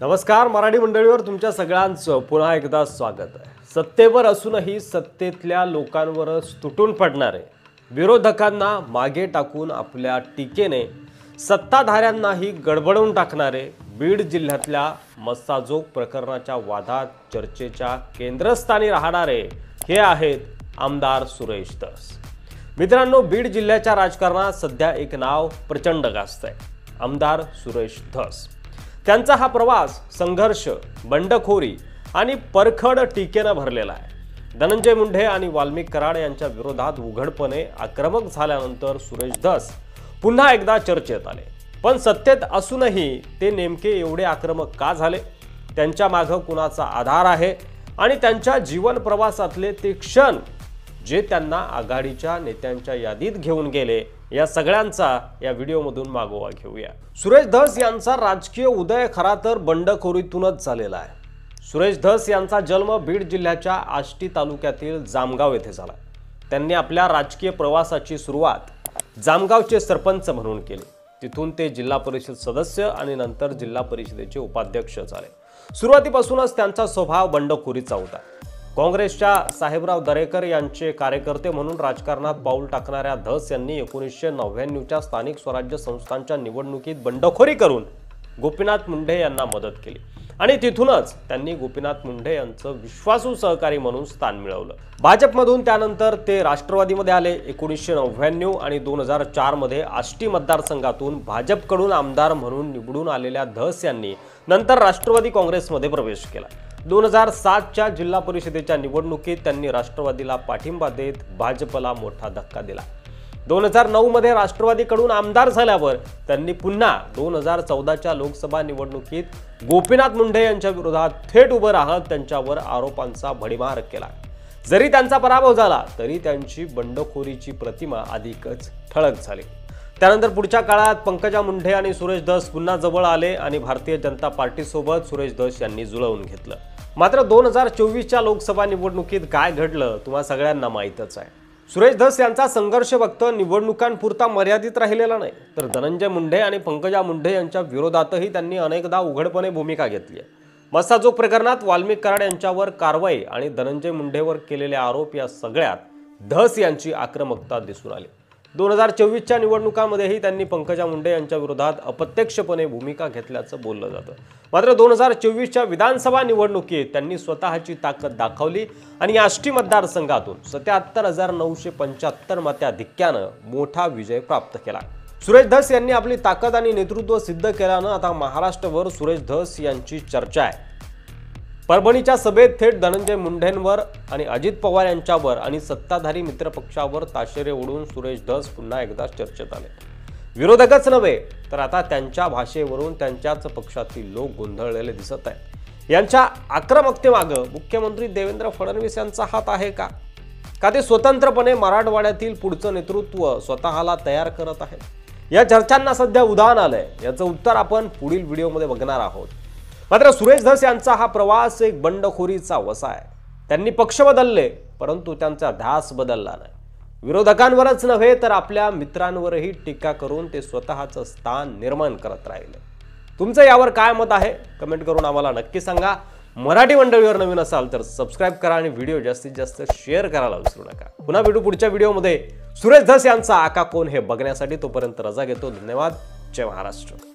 नमस्कार, मराठी मंडळीवर तुमच्या सगळ्यांचं पुन्हा एकदा स्वागत आहे। सत्तेवर असूनही सत्तेतल्या लोकांवरच तुटून पडणारे, विरोधकांना मागे टाकून आपल्या टीकेने सत्ताधाऱ्यांनाही गडबडवून टाकणारे, बीड जिल्ह्यातल्या मस्साजोग प्रकरणाच्या वादात चर्चेच्या केंद्रस्थानी राहणारे हे आहेत आमदार सुरेश धस। मित्रांनो, बीड जिल्ह्याच्या राजकारणात सध्या एक नाव प्रचंड गाजतंय, आमदार सुरेश धस। त्यांचा हा प्रवास संघर्ष, बंडखोरी आणि परखड टीकेने भरलेला आहे। धनंजय मुंडे आणि वाल्मिक कराड यांच्या विरोधात उघडपणे आक्रमक झाल्यानंतर सुरेश धस पुन्हा एकदा चर्चेत आले। पण सत्तेत असूनही ते नेमके एवढे आक्रमक का झाले, त्यांच्या मागे कुणाचा आधार आहे आणि त्यांच्या जीवन प्रवासातले ते क्षण जे त्यांना आघाडीच्या नेत्यांच्या यादीत घेऊन गेले, या सगळ्यांचा या व्हिडिओमधून मागोवा घेऊया। सुरेश धस यांचा राजकीय उदय खरा तर बंडखोरीतूनच झालेला आहे। सुरेश धस यांचा जन्म बीड जिल्ह्याच्या आष्टी तालुक्यातील जामगाव येथे झाला। त्यांनी आपल्या राजकीय प्रवासाची सुरुवात जामगावचे सरपंच म्हणून केली। तिथून ते जिल्हा परिषद सदस्य आणि नंतर जिल्हा परिषदेचे उपाध्यक्ष झाले। सुरुवातीपासूनच त्यांचा स्वभाव बंडखोरीचा होता। काँग्रेसच्या साहेबराव दरेकर यांचे कार्यकर्ते म्हणून राजकारणात पाऊल टाकणाऱ्या धस यांनी 1999च्या स्थानिक स्वराज्य संस्थांच्या निवडणुकीत बंडखोरी करून गोपीनाथ मुंडे यांना मदत केली आणि तिथूनच त्यांनी गोपीनाथ मुंडे यांचं विश्वासू सहकारी म्हणून स्थान मिळवलं। भाजपमधून त्यानंतर ते राष्ट्रवादीमध्ये आले। 1999 आणि 2004 मध्ये आष्टी मतदारसंघातून भाजपकडून आमदार म्हणून निवडून आलेल्या धस यांनी नंतर राष्ट्रवादी काँग्रेसमध्ये प्रवेश केला। 2007च्या जिल्हा परिषदेच्या निवडणुकीत त्यांनी राष्ट्रवादीला पाठिंबा देत भाजपला मोठा धक्का दिला। 2009 मध्ये राष्ट्रवादीकडून आमदार झाल्यावर त्यांनी पुन्हा 2014च्या लोकसभा निवडणुकीत गोपीनाथ मुंडे यांच्या विरोधात थेट उभं राहत त्यांच्यावर आरोपांचा भडीमार केला। जरी त्यांचा पराभव झाला तरी त्यांची बंडखोरीची प्रतिमा अधिकच ठळक झाली। त्यानंतर पुढच्या काळात पंकजा मुंडे आणि सुरेश धस पुन्हा जवळ आले आणि भारतीय जनता पार्टीसोबत सुरेश धस यांनी जुळवून घेतलं। मात्र 2024च्या लोकसभा निवडणुकीत काय घडलं तुम्हा सगळ्यांना माहीतच आहे। सुरेश धस यांचा संघर्ष फक्त निवडणुकांपुरता मर्यादित राहिलेला नाही, तर धनंजय मुंडे आणि पंकजा मुंडे यांच्या विरोधातही त्यांनी अनेकदा उघडपणे भूमिका घेतली आहे। मस्साजोग प्रकरणात वाल्मिक कराड यांच्यावर कारवाई आणि धनंजय मुंडेवर केलेले आरोप, या सगळ्यात धस यांची आक्रमकता दिसून आली। 2024च्या निवडणुकांमध्येही त्यांनी पंकजा मुंडे यांच्या विरोधात अप्रत्यक्षपणे भूमिका घेतल्याचं बोललं जातं। मात्र 2024च्या विधानसभा निवडणुकीत त्यांनी स्वतःची ताकद दाखवली आणि आष्टी मतदारसंघातून 77,975 मताधिक्यानं मोठा विजय प्राप्त केला। सुरेश धस यांनी आपली ताकद आणि नेतृत्व सिद्ध केल्यानं आता महाराष्ट्रभर सुरेश धस यांची चर्चा आहे। परभणीच्या सभेत थेट धनंजय मुंडेंवर आणि अजित पवार यांच्यावर आणि सत्ताधारी मित्रपक्षावर ताशेरे ओढून सुरेश धस पुन्हा एकदा चर्चेत आले। विरोधकच नव्हे तर आता त्यांच्या भाषेवरून त्यांच्याच पक्षातील लोक गोंधळलेले दिसत आहेत। यांच्या आक्रमकतेमागे मुख्यमंत्री देवेंद्र फडणवीस यांचा हात आहे का ते स्वतंत्रपणे मराठवाड्यातील पुढचं नेतृत्व स्वतःला तयार करत आहेत? या चर्चांना सध्या उधाण आलंय। याचं उत्तर आपण पुढील व्हिडिओमध्ये बघणार आहोत। मात्र सुरेश धस यांचा हा प्रवास एक बंडखोरीचा वसा आहे। त्यांनी पक्ष बदलले परंतु त्यांचा ध्यास बदलला नाही। विरोधकांवरच नव्हे तर आपल्या मित्रांवरही टीका करून ते स्वतःचं स्थान निर्माण करत राहिले। तुमचं यावर काय मत आहे कमेंट करून आम्हाला नक्की सांगा। मराठी मंडळीवर नवीन असाल तर सबस्क्राइब करा आणि व्हिडिओ जास्तीत जास्त शेअर करायला विसरू नका। पुन्हा भेटू पुढच्या व्हिडिओमध्ये सुरेश धस यांचा आका कोण हे बघण्यासाठी। तोपर्यंत रजा घेतो। धन्यवाद। जय महाराष्ट्र।